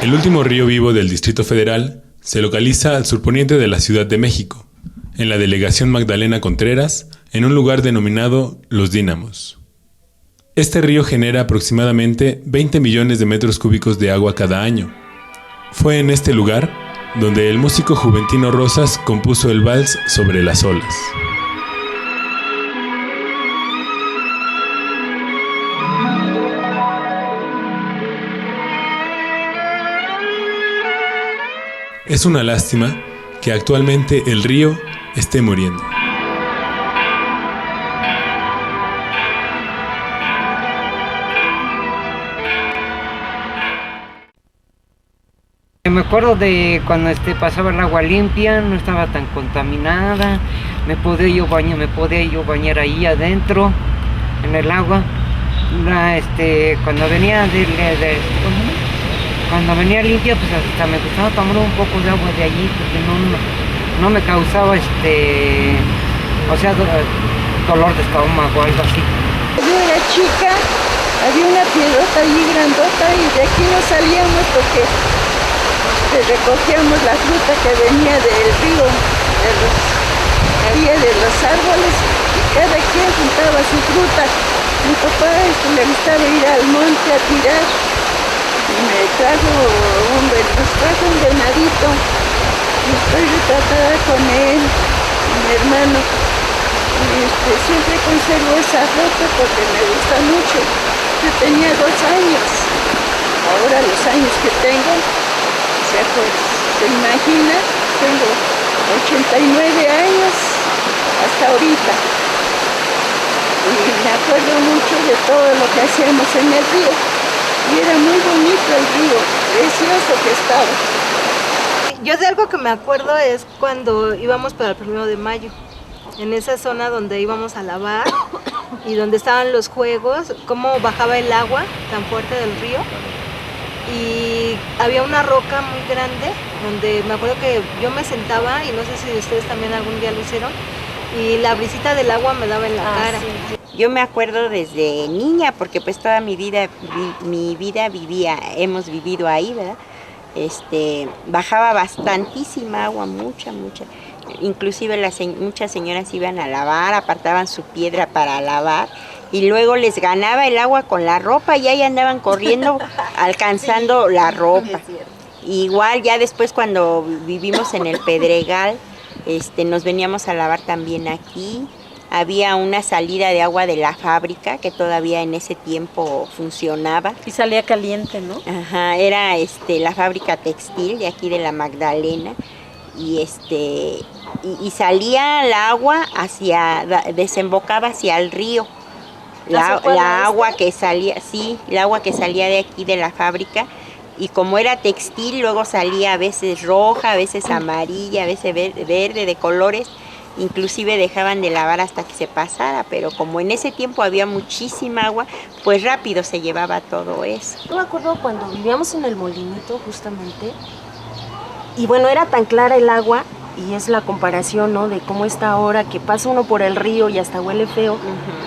El último río vivo del Distrito Federal se localiza al surponiente de la Ciudad de México, en la delegación Magdalena Contreras, en un lugar denominado Los Dínamos. Este río genera aproximadamente 20 millones de metros cúbicos de agua cada año. Fue en este lugar donde el músico Juventino Rosas compuso el vals Sobre las olas. Es una lástima que actualmente el río esté muriendo. Me acuerdo de cuando pasaba el agua limpia, no estaba tan contaminada, me podía yo bañar ahí adentro, en el agua. Cuando venía cuando venía limpia, pues hasta me gustaba tomar un poco de agua de allí, porque no me causaba dolor de estómago o algo así. Yo era chica, había una piedrota allí grandota y de aquí no salíamos porque recogíamos la fruta que venía del río, de los árboles, y cada quien juntaba su fruta. Mi papá le gustaba ir al monte a tirar y nos trajo un venadito. Y estoy retratada con él, mi hermano. Siempre conservo esa foto porque me gusta mucho. Yo tenía 2 años, ahora los años que tengo, se imagina, tengo 89 años hasta ahorita. Y me acuerdo mucho de todo lo que hacíamos en el río. Y era muy bonito el río, precioso que estaba. Yo de algo que me acuerdo es cuando íbamos para el 1 de mayo, en esa zona donde íbamos a lavar y donde estaban los juegos, cómo bajaba el agua tan fuerte del río. Y había una roca muy grande donde me acuerdo que yo me sentaba, y no sé si ustedes también algún día lo hicieron, y la brisita del agua me daba en la cara. Sí. Yo me acuerdo desde niña, porque pues toda mi vida hemos vivido ahí, ¿verdad? Bajaba bastantísima agua, mucha. Inclusive muchas señoras iban a lavar, apartaban su piedra para lavar, y luego les ganaba el agua con la ropa y ahí andaban corriendo alcanzando la ropa. Igual ya después cuando vivimos en el Pedregal, nos veníamos a lavar también aquí. Había una salida de agua de la fábrica que todavía en ese tiempo funcionaba. Y salía caliente, ¿no? Ajá, era la fábrica textil de aquí de la Magdalena. Y salía el agua desembocaba hacia el río. La agua que salía, sí, el agua que salía de aquí de la fábrica. Y como era textil, luego salía a veces roja, a veces amarilla, a veces verde, de colores. Inclusive dejaban de lavar hasta que se pasara, pero como en ese tiempo había muchísima agua, pues rápido se llevaba todo eso. Yo me acuerdo cuando vivíamos en el molinito, justamente, y bueno, era tan clara el agua, y es la comparación, ¿no?, de cómo está ahora, que pasa uno por el río y hasta huele feo.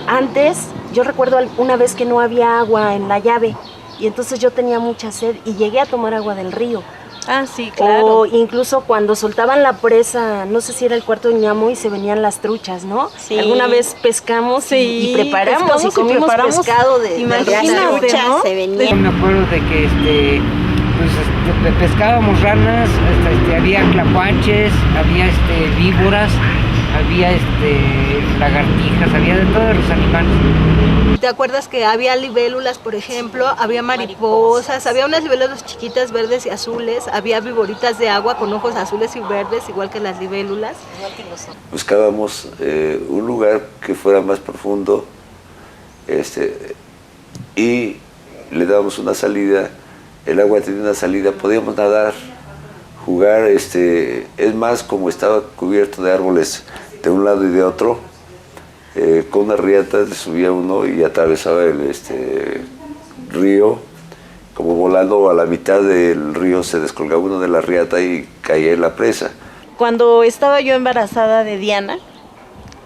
Antes, yo recuerdo una vez que no había agua en la llave, y entonces yo tenía mucha sed, y llegué a tomar agua del río. Ah, sí, claro. O incluso cuando soltaban la presa, no sé si era el Cuarto de Ñamo, y se venían las truchas, ¿no? Sí. Alguna vez pescamos y preparamos y comimos pescado de las truchas, ¿no? Se venían. Me acuerdo de que pescábamos ranas, había clapuaches, había víboras, había lagartijas, había de todos los animales. ¿Te acuerdas que había libélulas, por ejemplo? Había mariposas, había unas libélulas chiquitas verdes y azules, había viboritas de agua con ojos azules y verdes, igual que las libélulas. Buscábamos un lugar que fuera más profundo y le dábamos una salida. El agua tenía una salida, podíamos nadar, jugar, es más, como estaba cubierto de árboles de un lado y de otro, con unas riatas le subía uno y atravesaba el río, como volando a la mitad del río se descolgaba uno de la riata y caía en la presa. Cuando estaba yo embarazada de Diana,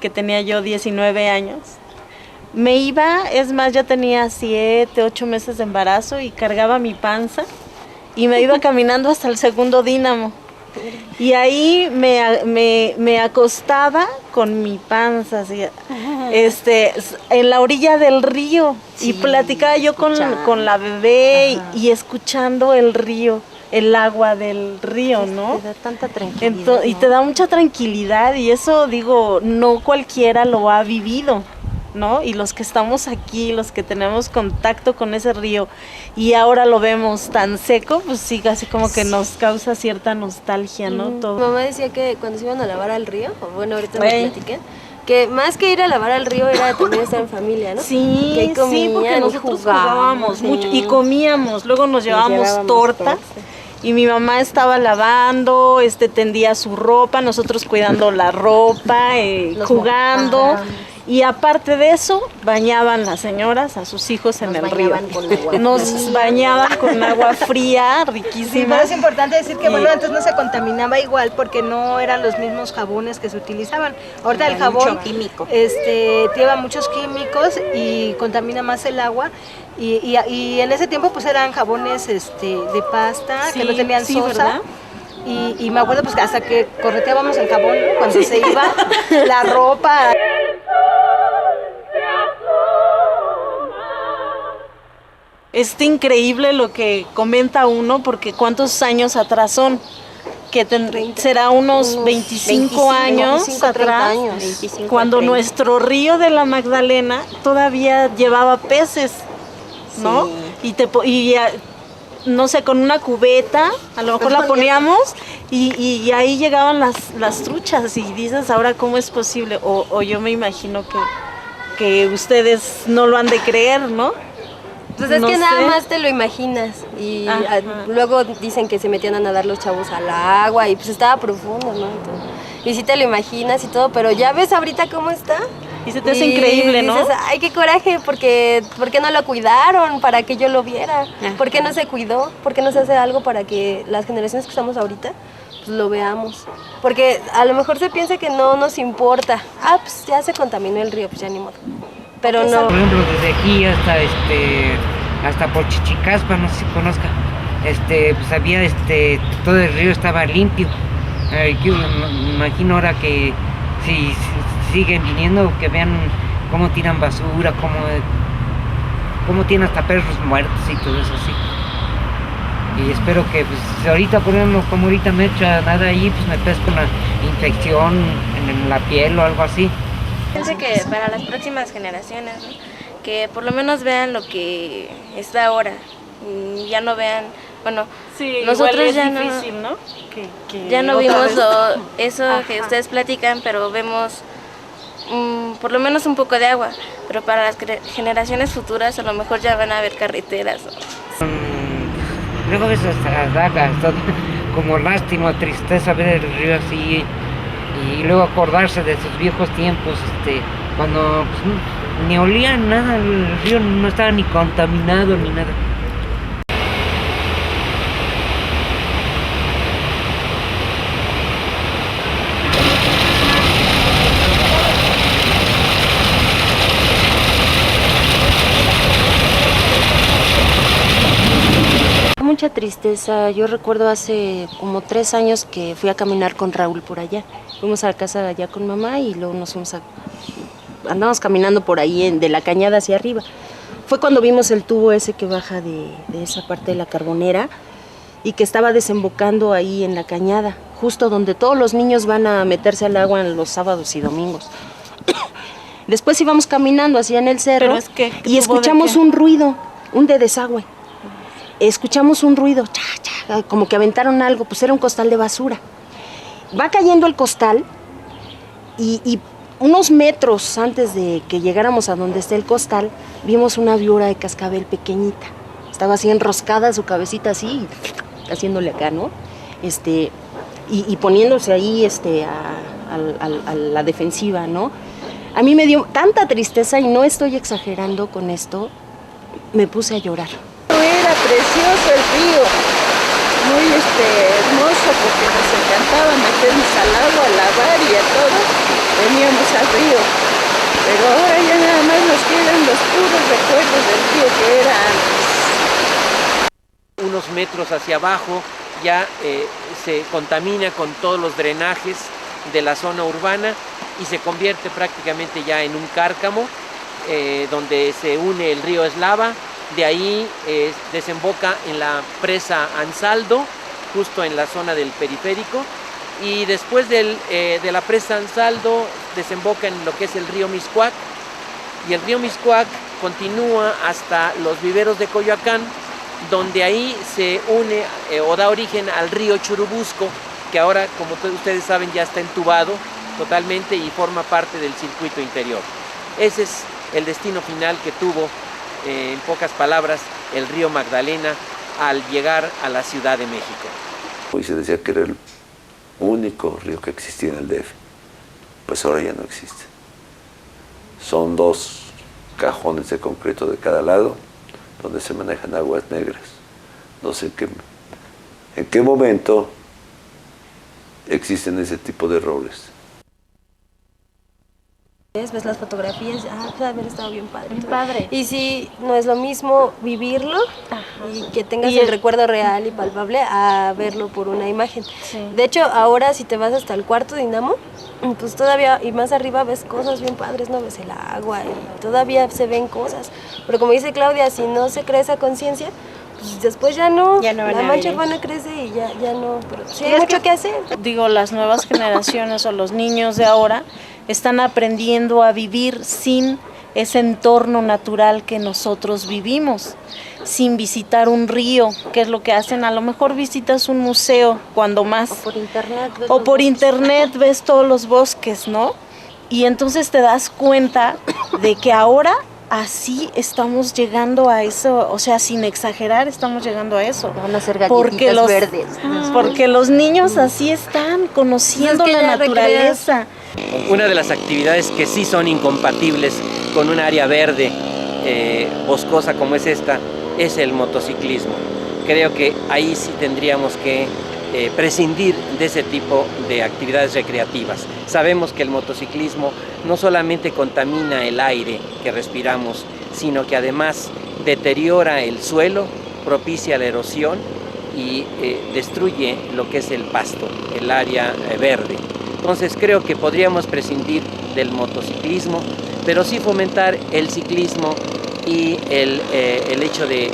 que tenía yo 19 años, me iba, es más, ya tenía 7, 8 meses de embarazo y cargaba mi panza y me iba caminando hasta el segundo dínamo. Y ahí me acostaba con mi panza así, en la orilla del río, y platicaba yo con la bebé y escuchando el río, el agua del río, ¿no? Te da tanta tranquilidad. Y te da mucha tranquilidad, y eso, digo, no cualquiera lo ha vivido, ¿no? Y los que estamos aquí, los que tenemos contacto con ese río y ahora lo vemos tan seco, pues sí, así como que nos causa cierta nostalgia, ¿no? Todo. Mi mamá decía que cuando se iban a lavar al río, o bueno, ahorita me platiqué, que más que ir a lavar al río era también estar en familia, ¿no? Sí, que comían, sí, porque nosotros jugábamos sí. mucho y comíamos, luego nos llevábamos torta. Y mi mamá estaba lavando, tendía su ropa, nosotros cuidando la ropa, jugando. Y aparte de eso, bañaban las señoras a sus hijos en el río. Nos bañaban con agua fría, riquísima. Sí, pero es importante decir que, bueno, antes no se contaminaba igual porque no eran los mismos jabones que se utilizaban. Ahorita el jabón químico. lleva muchos químicos y contamina más el agua. Y en ese tiempo pues eran jabones de pasta, que no tenían sosa. Y me acuerdo pues que hasta que correteábamos el jabón, ¿no? Cuando se iba la ropa. Es increíble lo que comenta uno, porque ¿cuántos años atrás son? Que será unos 25 años atrás, 25 cuando 30. Nuestro río de la Magdalena todavía llevaba peces, ¿no? Sí. Y no sé, con una cubeta, a lo mejor la poníamos y ahí llegaban las truchas, y dices, ahora ¿cómo es posible? O yo me imagino que ustedes no lo han de creer, ¿no? Pues es No que nada sé. más te lo imaginas y Ajá. luego dicen que se metían a nadar los chavos al agua y pues estaba profundo, ¿no? Entonces, y sí te lo imaginas y todo, pero ya ves ahorita cómo está. Y se te hace increíble, ¿no? Dices, ay, qué coraje, porque ¿por qué no lo cuidaron para que yo lo viera? ¿Por qué no se cuidó? ¿Por qué no se hace algo para que las generaciones que estamos ahorita pues, lo veamos? Porque a lo mejor se piensa que no nos importa. Ah, pues ya se contaminó el río, pues ya ni modo. Pero no. Por ejemplo, desde aquí hasta por Chichicaspa, no sé si conozca, pues había todo el río estaba limpio. Yo me imagino ahora que si siguen viniendo, que vean cómo tiran basura, cómo tienen hasta perros muertos y todo eso así. Y espero que pues ahorita, por ejemplo, como ahorita me echa nada ahí, pues me pesco una infección en la piel o algo así. Pienso que para las próximas generaciones, ¿no? Que por lo menos vean lo que está ahora, y ya no vean, bueno, Sí, nosotros igual es ya difícil, ¿no? ya no otra vimos vez. eso que ustedes platican, pero vemos por lo menos un poco de agua, pero para las generaciones futuras a lo mejor ya van a haber carreteras. Luego a veces hasta como lástima, tristeza ver el río así y luego acordarse de sus viejos tiempos, cuando pues, ni olía nada, el río no estaba ni contaminado ni nada. Mucha tristeza. Yo recuerdo hace como 3 años que fui a caminar con Raúl por allá. Fuimos a la casa de allá con mamá y luego nos fuimos andamos caminando por ahí de la cañada hacia arriba. Fue cuando vimos el tubo ese que baja de esa parte de la Carbonera y que estaba desembocando ahí en la cañada, justo donde todos los niños van a meterse al agua en los sábados y domingos. Después íbamos caminando hacia en el cerro. Pero es que, y escuchamos un ruido, un de desagüe. Escuchamos un ruido, cha, cha, como que aventaron algo, pues era un costal de basura. Va cayendo el costal y unos metros antes de que llegáramos a donde está el costal, vimos una víbora de cascabel pequeñita. Estaba así enroscada, su cabecita así, haciéndole acá, ¿no? Y poniéndose ahí a la defensiva, ¿no? A mí me dio tanta tristeza, y no estoy exagerando con esto, me puse a llorar. Era precioso el río, muy hermoso, porque nos encantaba meternos al agua, a lavar y a todo, veníamos al río. Pero ahora ya nada más nos quedan los puros recuerdos del río que era antes. unos metros hacia abajo ya se contamina con todos los drenajes de la zona urbana y se convierte prácticamente ya en un cárcamo donde se une el río Eslava. De ahí desemboca en la presa Ansaldo, justo en la zona del periférico, y después de la presa Ansaldo desemboca en lo que es el río Mixcoac, y el río Mixcoac continúa hasta los viveros de Coyoacán, donde ahí se une o da origen al río Churubusco, que ahora, como ustedes saben, ya está entubado totalmente y forma parte del circuito interior. Ese es el destino final que tuvo, en pocas palabras, el río Magdalena al llegar a la Ciudad de México. Y se decía que era el único río que existía en el DF. Pues ahora ya no existe. Son 2 cajones de concreto de cada lado donde se manejan aguas negras. No sé en qué momento existen ese tipo de roles. Ves las fotografías, puede haber estado bien padre. Bien padre. Y sí, no es lo mismo vivirlo y que tengas el recuerdo real y palpable a verlo por una imagen. Sí. De hecho, ahora si te vas hasta el cuarto Dinamo, pues todavía, y más arriba ves cosas bien padres, no ves el agua y todavía se ven cosas. Pero como dice Claudia, si no se crea esa conciencia, pues después ya no la mancha urbana crece y ya no, pero sí hay mucho que hacer. Digo, las nuevas generaciones o los niños de ahora están aprendiendo a vivir sin ese entorno natural que nosotros vivimos, sin visitar un río, que es lo que hacen. A lo mejor visitas un museo cuando más. O por internet ves todos los bosques, ¿no? Y entonces te das cuenta de que ahora así estamos llegando a eso, o sea, sin exagerar, estamos llegando a eso. Van a ser galletitas verdes. Porque los niños así están conociendo la naturaleza. Una de las actividades que sí son incompatibles con un área verde, boscosa como es esta, es el motociclismo. Creo que ahí sí tendríamos que prescindir de ese tipo de actividades recreativas. Sabemos que el motociclismo no solamente contamina el aire que respiramos, sino que además deteriora el suelo, propicia la erosión y destruye lo que es el pasto, el área verde. Entonces creo que podríamos prescindir del motociclismo, pero sí fomentar el ciclismo y el hecho de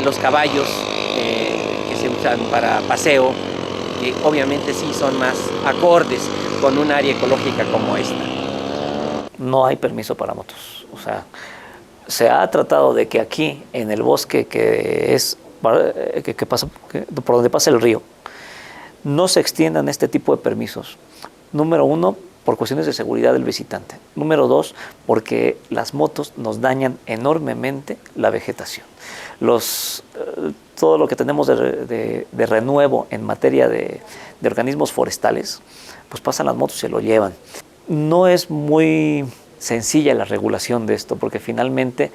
los caballos que se usan para paseo, que obviamente sí son más acordes con un área ecológica como esta. No hay permiso para motos. O sea, se ha tratado de que aquí, en el bosque por donde pasa el río, no se extiendan este tipo de permisos. Número 1, por cuestiones de seguridad del visitante. Número 2, porque las motos nos dañan enormemente la vegetación. Todo lo que tenemos de renuevo en materia de organismos forestales, pues pasan las motos y se lo llevan. No es muy sencilla la regulación de esto, porque finalmente,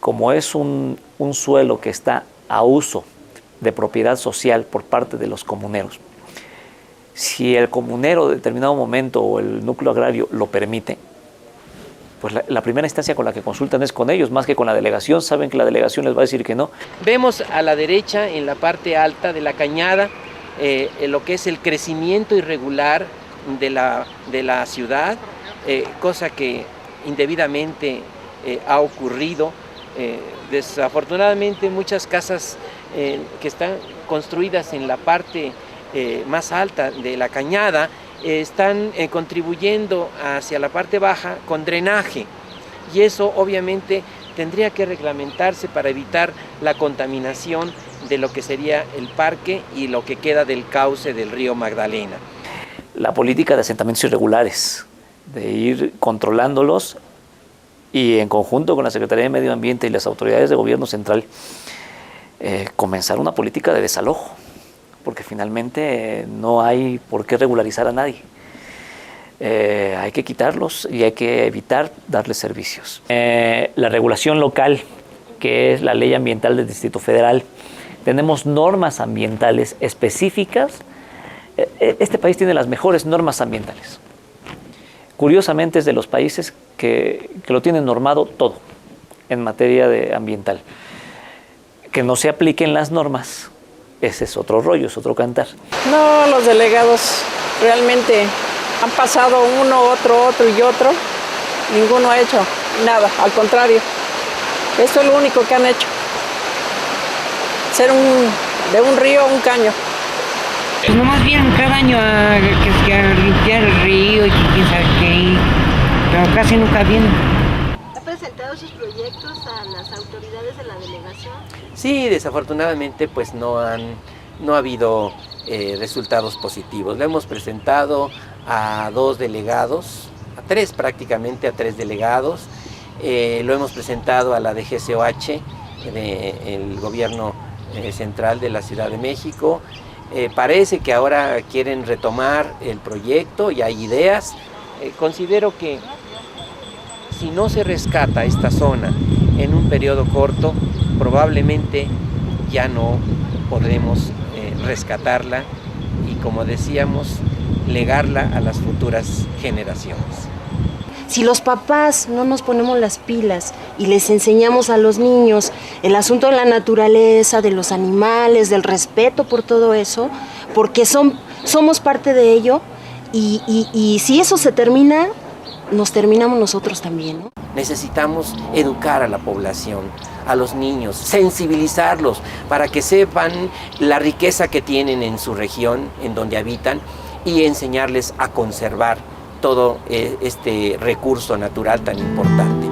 como es un suelo que está a uso de propiedad social por parte de los comuneros, si el comunero en determinado momento o el núcleo agrario lo permite, pues la primera instancia con la que consultan es con ellos, más que con la delegación. Saben que la delegación les va a decir que no. Vemos a la derecha, en la parte alta de la cañada, lo que es el crecimiento irregular de la ciudad, cosa que indebidamente ha ocurrido. Desafortunadamente muchas casas que están construidas en la parte más alta de la cañada están contribuyendo hacia la parte baja con drenaje, y eso obviamente tendría que reglamentarse para evitar la contaminación de lo que sería el parque y lo que queda del cauce del río Magdalena. La política de asentamientos irregulares, de ir controlándolos y en conjunto con la Secretaría de Medio Ambiente y las autoridades de gobierno central, comenzar una política de desalojo, porque finalmente no hay por qué regularizar a nadie. Hay que quitarlos y hay que evitar darles servicios. La regulación local, que es la ley ambiental del Distrito Federal, tenemos normas ambientales específicas. Este país tiene las mejores normas ambientales. Curiosamente es de los países que lo tienen normado todo en materia ambiental. Que no se apliquen las normas, ese es otro rollo, es otro cantar. No, los delegados realmente han pasado uno, otro y otro. Ninguno ha hecho nada, al contrario. Esto es lo único que han hecho. Ser de un río un caño. Pues nomás vienen cada año a limpiar el río y quién sabe qué, pero casi nunca vienen. ¿Ha presentado sus proyectos a las autoridades de la delegación? Sí, desafortunadamente pues no ha habido resultados positivos. Lo hemos presentado a 2 delegados, a 3 prácticamente, a 3 delegados. Lo hemos presentado a la DGCOH, el gobierno central de la Ciudad de México. Parece que ahora quieren retomar el proyecto y hay ideas. Considero que si no se rescata esta zona en un periodo corto, probablemente ya no podremos rescatarla y, como decíamos, legarla a las futuras generaciones. Si los papás no nos ponemos las pilas y les enseñamos a los niños el asunto de la naturaleza, de los animales, del respeto por todo eso, porque somos parte de ello, y si eso se termina, nos terminamos nosotros también, ¿no? Necesitamos educar a la población, a los niños, sensibilizarlos para que sepan la riqueza que tienen en su región, en donde habitan, y enseñarles a conservar todo este recurso natural tan importante.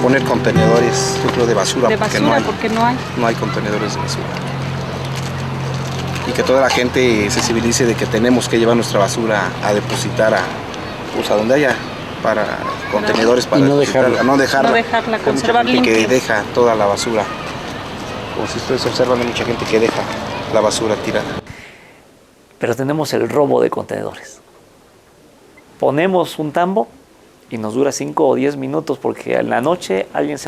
Poner contenedores, yo creo, de basura, porque no hay. No hay contenedores de basura. Y que toda la gente se civilice de que tenemos que llevar nuestra basura a depositar a donde haya para contenedores para no dejarla, conservar limpia. Que deja toda la basura. Como si ustedes observan, hay mucha gente que deja la basura tirada. Pero tenemos el robo de contenedores. Ponemos un tambo y nos dura 5 o 10 minutos porque en la noche alguien se